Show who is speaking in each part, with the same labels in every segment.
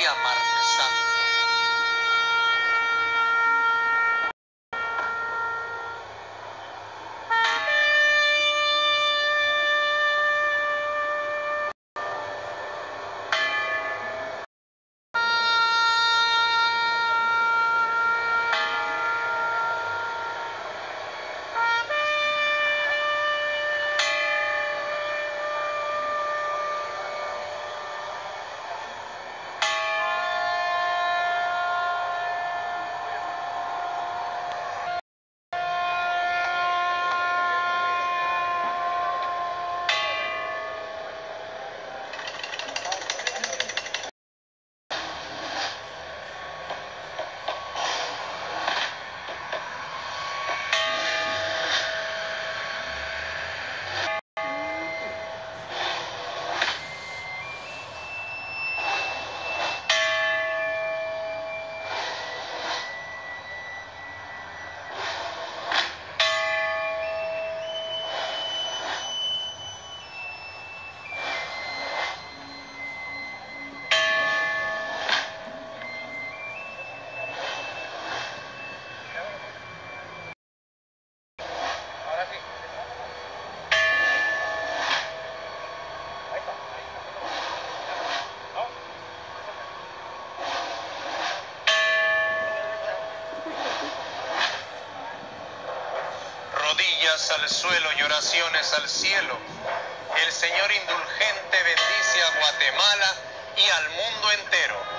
Speaker 1: día martes santo. Rodillas al suelo y oraciones al cielo. El Señor indulgente bendice a Guatemala y al mundo entero.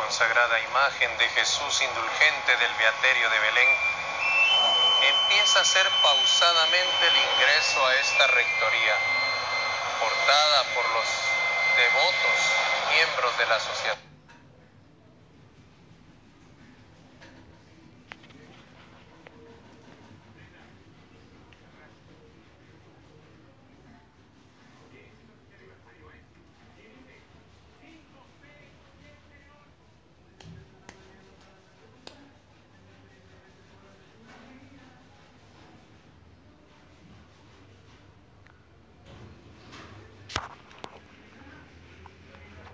Speaker 1: consagrada imagen de Jesús indulgente del Beaterio de Belén, empieza a hacer pausadamente el ingreso a esta rectoría, portada por los devotos miembros de la sociedad.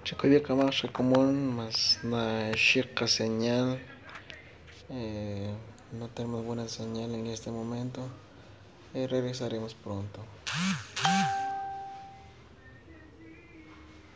Speaker 2: Chikoya kamasha común más na chica señal. No tenemos buena señal en este momento. Regresaremos pronto.